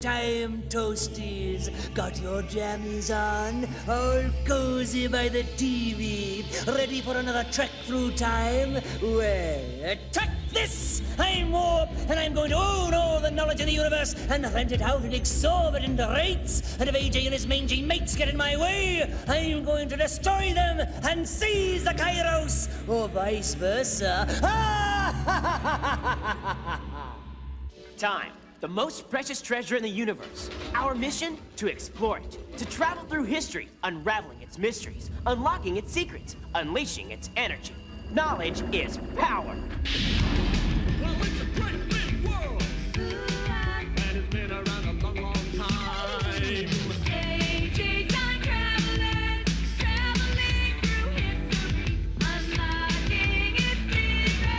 Time, toasties. Got your jammies on, all cozy by the TV. Ready for another trek through time? Well, track this! I'm Warp, and I'm going to own all the knowledge in the universe and rent it out at exorbitant rates. And if AJ and his mangy mates get in my way, I'm going to destroy them and seize the Kyros, or vice versa. Time. The most precious treasure in the universe. Our mission? To explore it. To travel through history, unraveling its mysteries, unlocking its secrets, unleashing its energy. Knowledge is power. Well, it's a great big world. And it's been around a long, long time. AJ time travelers, traveling through history, unlocking its secrets.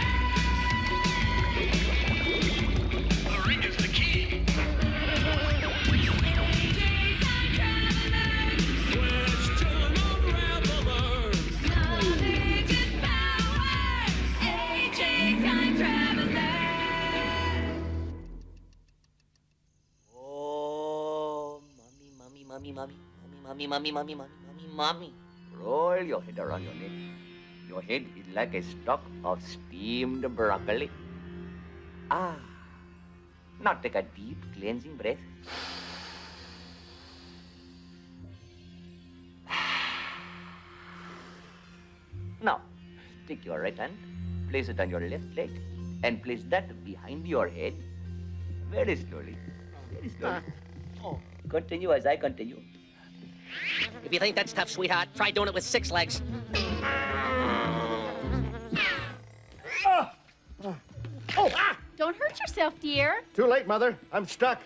The ring is the key. AJ time travelers, Question unraveler. knowledge is power. AJ time travelers. Oh, mommy. Roll your head around your neck. Your head is like a stalk of steamed broccoli. Ah. Now take a deep cleansing breath. Now, take your right hand, place it on your left leg, and place that behind your head. Very slowly. Very slowly. Continue as I continue. If you think that's tough, sweetheart, try doing it with 6 legs. Don't hurt yourself, dear. Too late, Mother. I'm stuck.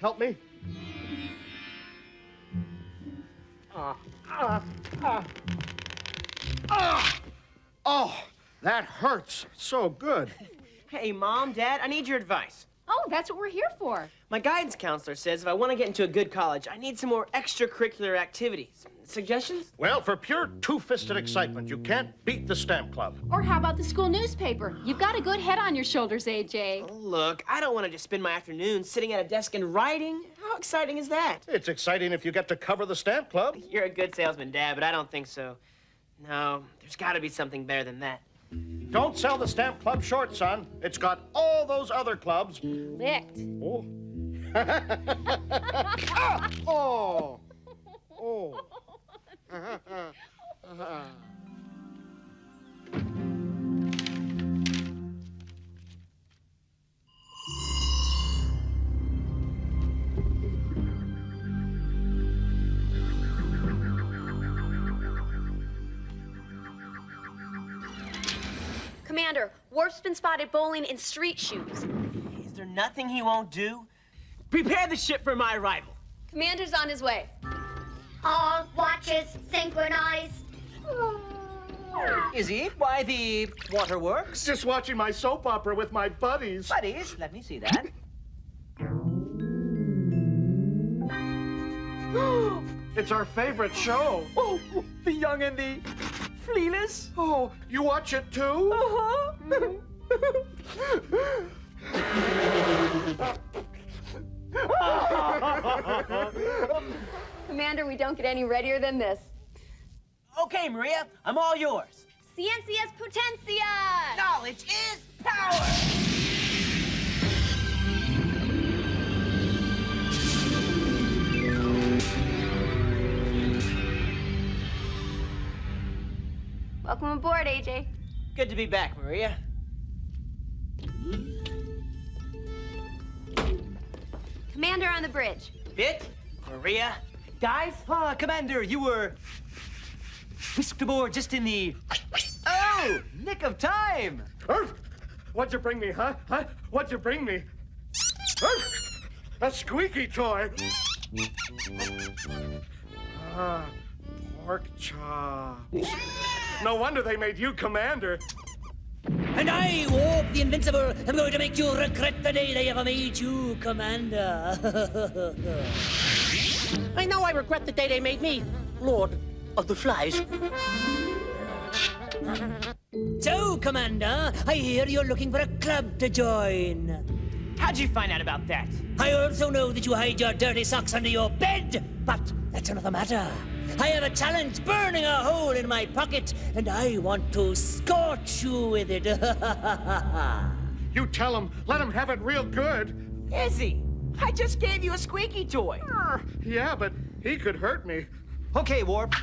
Help me. Oh, that hurts so good. Hey, Mom, Dad, I need your advice. Oh, that's what we're here for. My guidance counselor says if I want to get into a good college, I need some more extracurricular activities. Suggestions? Well, for pure two-fisted excitement, you can't beat the Stamp Club. Or how about the school newspaper? You've got a good head on your shoulders, AJ. Oh, look, I don't want to just spend my afternoon sitting at a desk and writing. How exciting is that? It's exciting if you get to cover the Stamp Club. You're a good salesman, Dad, but I don't think so. No, there's got to be something better than that. Don't sell the Stamp Club short, son. It's got all those other clubs. Licked. Oh. Ah! Oh. Oh. Commander, Warp's been spotted bowling in street shoes. Is there nothing he won't do? Prepare the ship for my arrival. Commander's on his way. All watches synchronized. Is it? Why, the waterworks? Just watching my soap opera with my buddies. Buddies, let me see that. It's our favorite show. Oh, the young and the flealess. Oh, you watch it too? Commander, we don't get any readier than this. Okay, Maria, I'm all yours. Ciencias Potencia! Knowledge is power! Welcome aboard, AJ. Good to be back, Maria. Commander on the bridge. Bit, Maria, guys. Commander, you were whisked aboard just in the nick of time. What'd you bring me, huh? What'd you bring me? A squeaky toy. Pork chops. No wonder they made you commander. And I, Warp the Invincible, am going to make you regret the day they ever made you commander. I know I regret the day they made me Lord of the Flies. So, Commander, I hear you're looking for a club to join. How'd you find out about that? I also know that you hide your dirty socks under your bed, but that's another matter. I have a challenge burning a hole in my pocket, and I want to scorch you with it. You tell him. Let him have it real good. Izzy, I just gave you a squeaky toy. Yeah, but he could hurt me. Okay, Warp.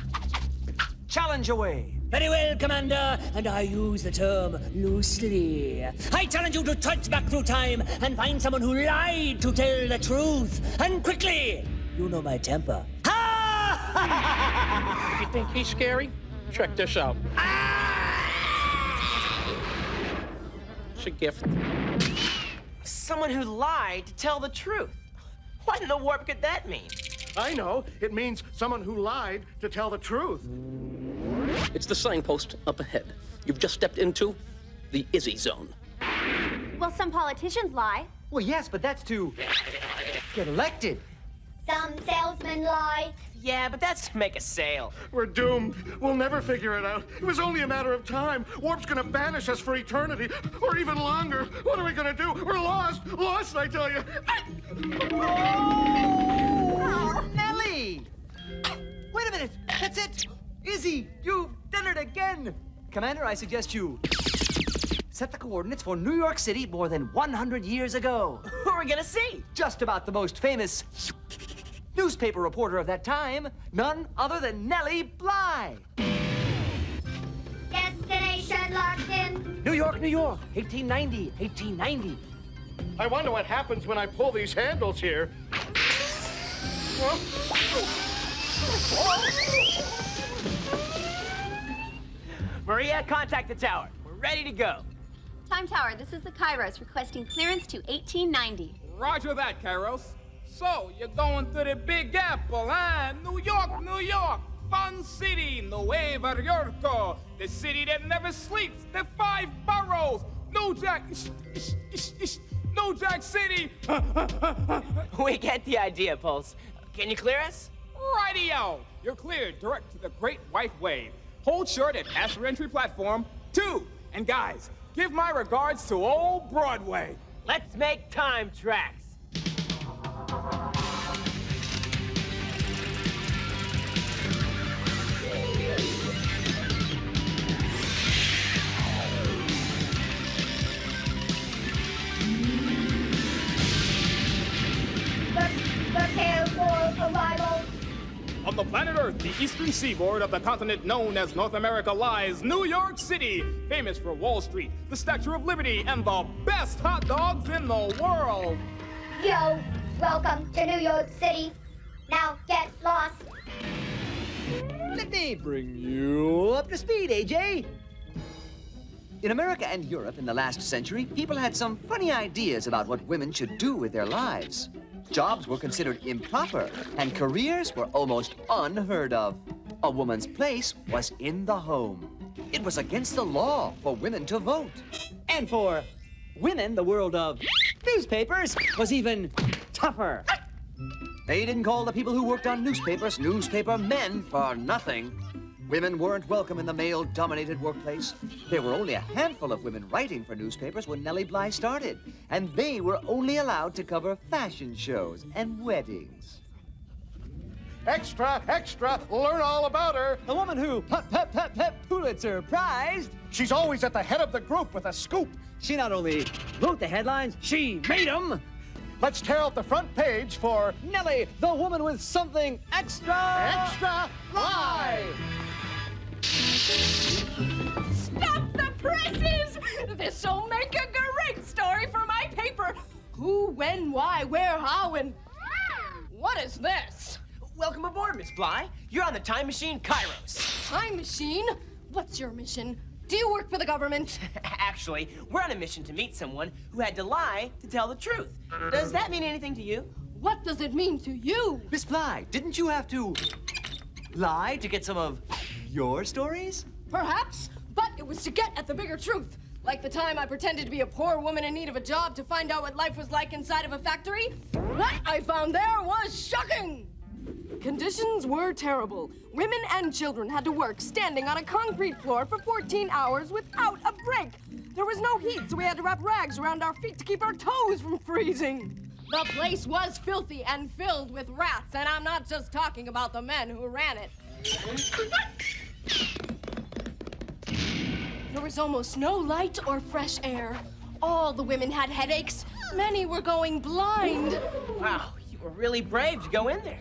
Challenge away. Very well, Commander, and I use the term loosely. I challenge you to trudge back through time and find someone who lied to tell the truth. And quickly! You know my temper. Ha! You think he's scary? Check this out. It's a gift. Someone who lied to tell the truth. What in the warp could that mean? I know. It means someone who lied to tell the truth. It's the signpost up ahead. You've just stepped into the Izzy zone. Well, some politicians lie. Well, yes, but that's to get elected. Some salesmen lie. Yeah, but that's to make a sale. We're doomed. We'll never figure it out. It was only a matter of time. Warp's gonna banish us for eternity, or even longer. What are we gonna do? We're lost. Lost, I tell you. Oh, Nellie! Wait a minute. That's it. Izzy, you've done it again. Commander, I suggest you set the coordinates for New York City more than 100 years ago. Who are we gonna see? Just about the most famous newspaper reporter of that time, none other than Nellie Bly. Destination locked in. New York, New York, 1890, 1890. I wonder what happens when I pull these handles here. Maria, contact the tower. We're ready to go. Time Tower, this is the Kyros requesting clearance to 1890. Roger that, Kyros. So, you're going to the Big Apple, huh? New York, New York. Fun city, Nueva York. The city that never sleeps. The 5 boroughs. New Jack City. We get the idea, Pulse. Can you clear us? Radio. You're cleared direct to the Great White Way. Hold short at passenger entry platform 2. And guys, give my regards to old Broadway. Let's make time tracks. Prepare for arrival. On the planet Earth, the eastern seaboard of the continent known as North America lies New York City, famous for Wall Street, the Statue of Liberty, and the best hot dogs in the world. Yo, welcome to New York City. Now get lost. Let me bring you up to speed, AJ. In America and Europe in the last century, people had some funny ideas about what women should do with their lives. Jobs were considered improper, and careers were almost unheard of. A woman's place was in the home. It was against the law for women to vote. And for women, the world of newspapers was even tougher. They didn't call the people who worked on newspapers newspaper men for nothing. Women weren't welcome in the male-dominated workplace. There were only a handful of women writing for newspapers when Nellie Bly started, and they were only allowed to cover fashion shows and weddings. Extra, extra, learn all about her. The woman who Pulitzer prized. She's always at the head of the group with a scoop. She not only wrote the headlines, she made them. Let's tear out the front page for Nellie, the woman with something extra. Extra Live. Stop the presses! This'll make a great story for my paper. Who, when, why, where, how, and... What is this? Welcome aboard, Miss Bly. You're on the time machine Kyros. Time machine? What's your mission? Do you work for the government? Actually, we're on a mission to meet someone who had to lie to tell the truth. Does that mean anything to you? What does it mean to you? Miss Bly, didn't you have to lie to get some of your stories? Perhaps, but it was to get at the bigger truth. Like the time I pretended to be a poor woman in need of a job to find out what life was like inside of a factory. What I found there was shocking. Conditions were terrible. Women and children had to work standing on a concrete floor for 14 hours without a break. There was no heat, so we had to wrap rags around our feet to keep our toes from freezing. The place was filthy and filled with rats, and I'm not just talking about the men who ran it. There was almost no light or fresh air. All the women had headaches. Many were going blind. Wow, you were really brave to go in there.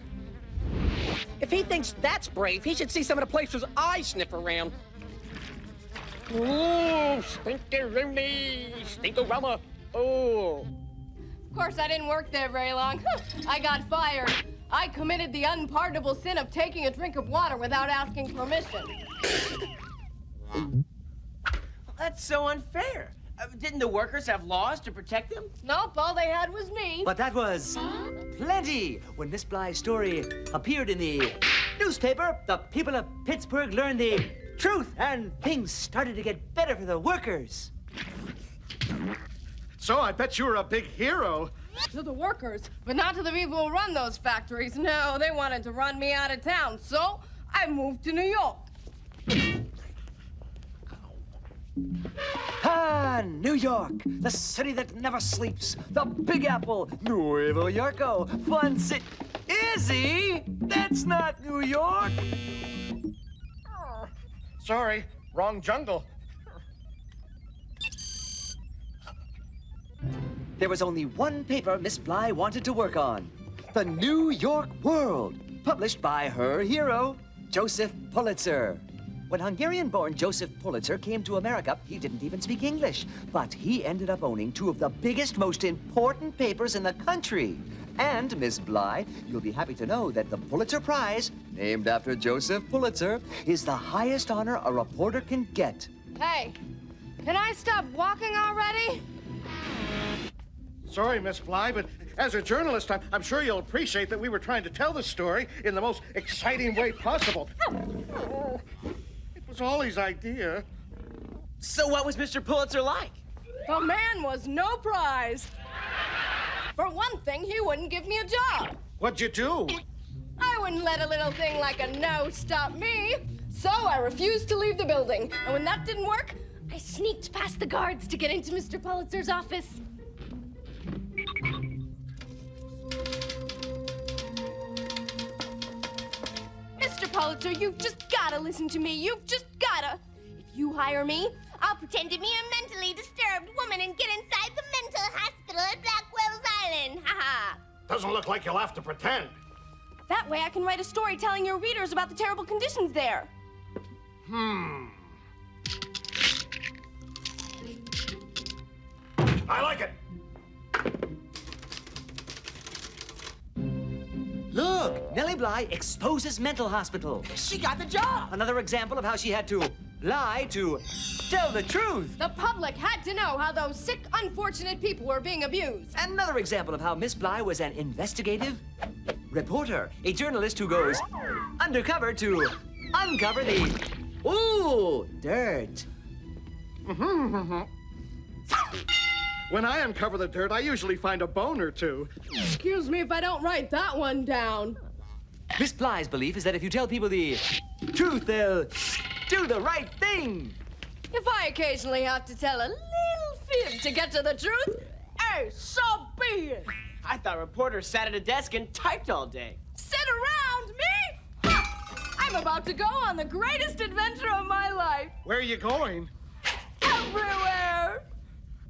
If he thinks that's brave, he should see some of the places I sniff around. Ooh, stinky-roony, stinkorama. Oh. Of course, I didn't work there very long. I got fired. I committed the unpardonable sin of taking a drink of water without asking permission. That's so unfair. Didn't the workers have laws to protect them? Nope, all they had was me. But that was plenty. When Miss Bly's story appeared in the newspaper, the people of Pittsburgh learned the truth, and things started to get better for the workers. So I bet you were a big hero. To the workers, but not to the people who run those factories. No, they wanted to run me out of town, so I moved to New York. Ah, New York, the city that never sleeps. The Big Apple, Nuevo Yorko, fun city. Izzy, that's not New York. Sorry, wrong jungle. There was only one paper Miss Bly wanted to work on. The New York World, published by her hero, Joseph Pulitzer. When Hungarian-born Joseph Pulitzer came to America, he didn't even speak English, but he ended up owning two of the biggest, most important papers in the country. And, Miss Bly, you'll be happy to know that the Pulitzer Prize, named after Joseph Pulitzer, is the highest honor a reporter can get. Hey, can I stop walking already? Sorry, Miss Bly, but as a journalist, I'm sure you'll appreciate that we were trying to tell the story in the most exciting way possible. It was Ollie's idea. So what was Mr. Pulitzer like? The man was no prize. For one thing, he wouldn't give me a job. What'd you do? I wouldn't let a little thing like a no stop me. So I refused to leave the building. And when that didn't work, I sneaked past the guards to get into Mr. Pulitzer's office. Mr. Pulitzer, you've just gotta listen to me. You've just gotta. If you hire me, I'll pretend to be a mentally disturbed woman and get inside the mental hospital at Blackwell's Island. Ha-ha. Doesn't look like you'll have to pretend. that way I can write a story telling your readers about the terrible conditions there. I like it. Look, Nellie Bly exposes mental hospital. She got the job. Another example of how she had to lie to tell the truth. The public had to know how those sick, unfortunate people were being abused. Another example of how Miss Bly was an investigative reporter, a journalist who goes undercover to uncover the, dirt. When I uncover the dirt, I usually find a bone or two. Excuse me if I don't write that one down. Miss Bly's belief is that if you tell people the truth, they'll do the right thing. If I occasionally have to tell a little fib to get to the truth, hey, so be it. I thought reporters sat at a desk and typed all day. Sit around me? Ha! I'm about to go on the greatest adventure of my life. Where are you going? Everywhere.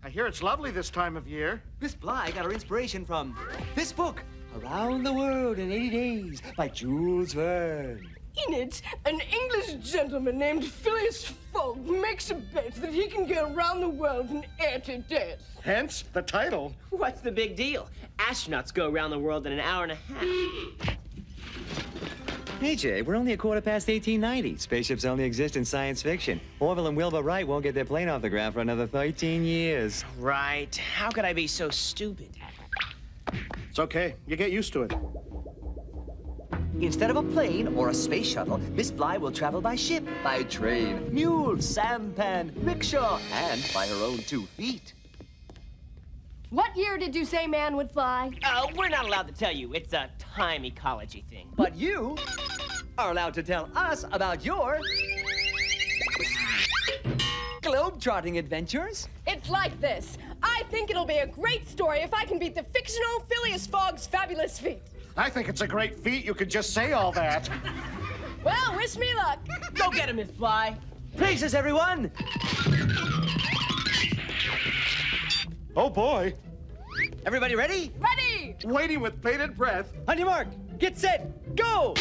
I hear it's lovely this time of year. Miss Bly got her inspiration from this book, Around the World in 80 Days by Jules Verne. In it, an English gentleman named Phileas Fogg makes a bet that he can get around the world in 80 days. Hence the title. What's the big deal? Astronauts go around the world in an hour and a half. Hey, Jay, we're only a quarter past 1890. Spaceships only exist in science fiction. Orville and Wilbur Wright won't get their plane off the ground for another 13 years. Right. How could I be so stupid? It's okay. You get used to it. Instead of a plane or a space shuttle, Miss Bly will travel by ship, by train, mule, sampan, rickshaw, and by her own 2 feet. What year did you say man would fly? We're not allowed to tell you. It's a time ecology thing. But you are allowed to tell us about your globe-trotting adventures? It's like this. I think it'll be a great story if I can beat the fictional Phileas Fogg's fabulous feat. I think it's a great feat you could just say all that. Well, wish me luck. Go get him, Miss Bly. Places, everyone! Oh, boy. Everybody ready? Ready! Waiting with bated breath. On your mark, get set, go!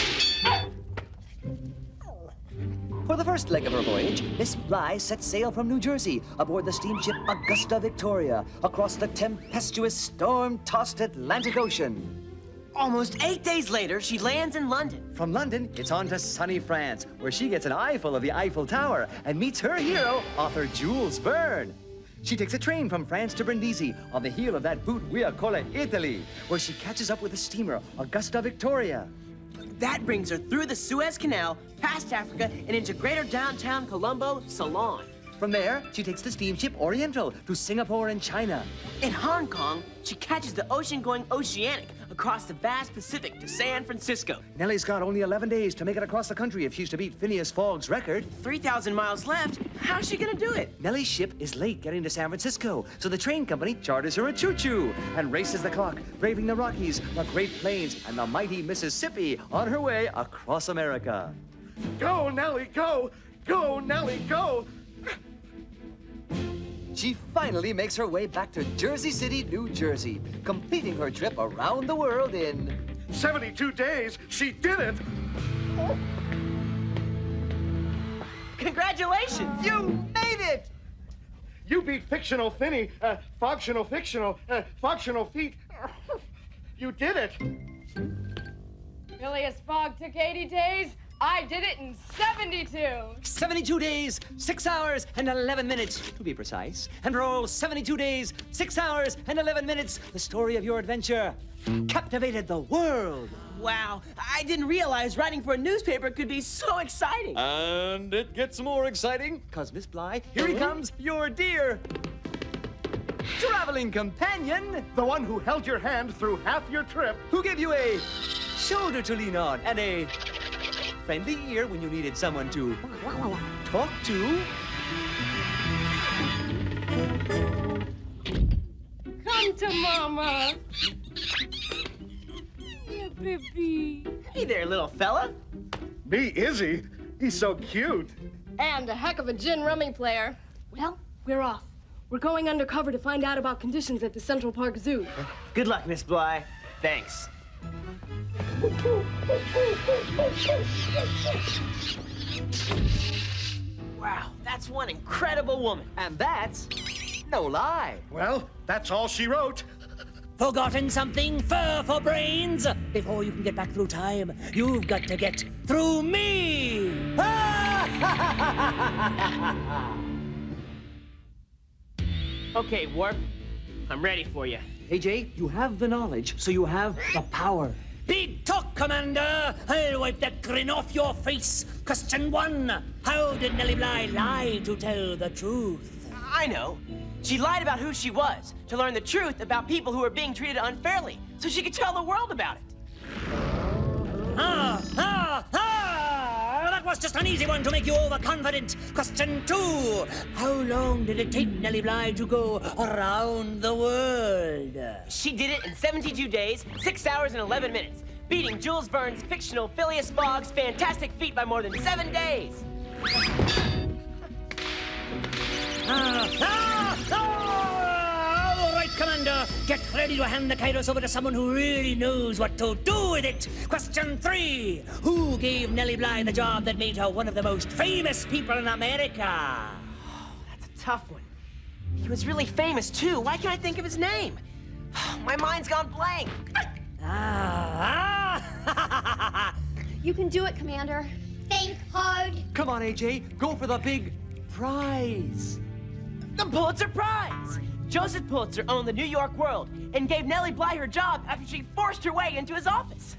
For the first leg of her voyage, Miss Bly set sail from New Jersey aboard the steamship Augusta Victoria across the tempestuous, storm-tossed Atlantic Ocean. Almost 8 days later, she lands in London. From London, it's on to sunny France, where she gets an eyeful of the Eiffel Tower and meets her hero, author Jules Verne. She takes a train from France to Brindisi on the heel of that boot we call Italy, where she catches up with the steamer Augusta Victoria. That brings her through the Suez Canal, past Africa, and into greater downtown Colombo, Ceylon. From there, she takes the steamship Oriental to Singapore and China. In Hong Kong, she catches the ocean-going Oceanic across the vast Pacific to San Francisco. Nellie's got only 11 days to make it across the country if she's to beat Phileas Fogg's record. 3,000 miles left. How's she gonna do it? Nellie's ship is late getting to San Francisco, so the train company charters her a choo-choo and races the clock, braving the Rockies, the Great Plains, and the mighty Mississippi on her way across America. Go, Nellie, go! Go, Nellie, go! She finally makes her way back to Jersey City, New Jersey, completing her trip around the world in 72 days. She did it. Congratulations! You made it! You beat fictional Finny, Fogtional fictional, Fogtional feet. You did it. Phileas Fogg took 80 days. I did it in 72. 72 days, 6 hours, and 11 minutes, to be precise. And for all 72 days, 6 hours, and 11 minutes, the story of your adventure captivated the world. Wow, I didn't realize writing for a newspaper could be so exciting. And it gets more exciting, because Miss Bly, here he comes, your dear traveling companion. The one who held your hand through half your trip. Who gave you a shoulder to lean on and a friendly ear when you needed someone to talk to. Come to Mama. Yeah, baby. Hey there, little fella. Me, Izzy. He's so cute. And a heck of a gin rummy player. Well, we're off. We're going undercover to find out about conditions at the Central Park Zoo. Good luck, Miss Bly. Thanks. Wow, that's one incredible woman. And that's no lie. Well, that's all she wrote. Forgotten something? Fur for brains? Before you can get back through time, you've got to get through me! Okay, Warp. I'm ready for you. AJ, you have the knowledge, so you have the power. Big talk, Commander! I'll wipe that grin off your face. Question 1. How did Nellie Bly lie to tell the truth? I know. She lied about who she was to learn the truth about people who were being treated unfairly, so she could tell the world about it. That was just an easy one to make you overconfident. Question 2. How long did it take Nellie Bly to go around the world? She did it in 72 days, 6 hours, and 11 minutes, beating Jules Verne's fictional Phileas Fogg's fantastic feat by more than 7 days. All right, Commander. Get ready to hand the Kyros over to someone who really knows what to do with it. Question 3. Who gave Nellie Bly the job that made her one of the most famous people in America? Oh, that's a tough one. He was really famous, too. Why can't I think of his name? My mind's gone blank. You can do it, Commander. Think hard. Come on, AJ, go for the big prize. The Pulitzer Prize! Joseph Pulitzer owned the New York World and gave Nellie Bly her job after she forced her way into his office.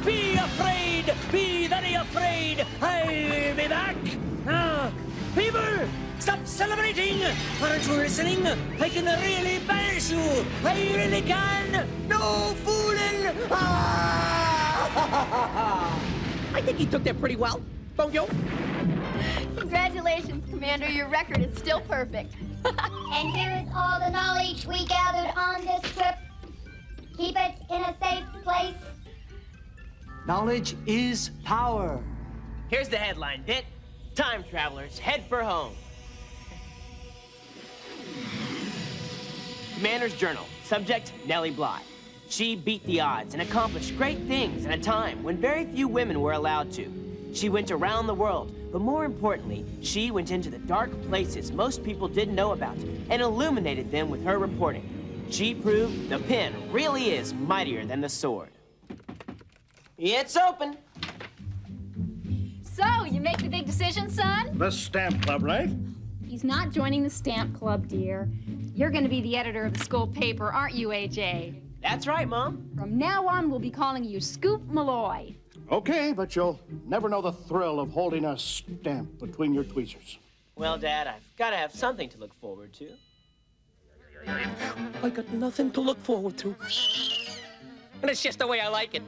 Be afraid! Be very afraid! I'll be back! People, stop celebrating! Aren't you listening? I can really banish you! I really can! No fooling! I think he took that pretty well, don't you? Congratulations, Commander. Your record is still perfect. And here's all the knowledge we gathered on this trip. Keep it in a safe place. Knowledge is power. Here's the headline bit. Time travelers head for home. Commander's Journal. Subject, Nellie Bly. She beat the odds and accomplished great things in a time when very few women were allowed to. She went around the world, but more importantly, she went into the dark places most people didn't know about and illuminated them with her reporting. She proved the pen really is mightier than the sword. It's open. So, you make the big decision, son? The Stamp Club, right? He's not joining the Stamp Club, dear. You're going to be the editor of the school paper, aren't you, AJ? That's right, Mom. From now on, we'll be calling you Scoop Malloy. Okay, but you'll never know the thrill of holding a stamp between your tweezers. Well, Dad, I've got to have something to look forward to. I got nothing to look forward to. And it's just the way I like it.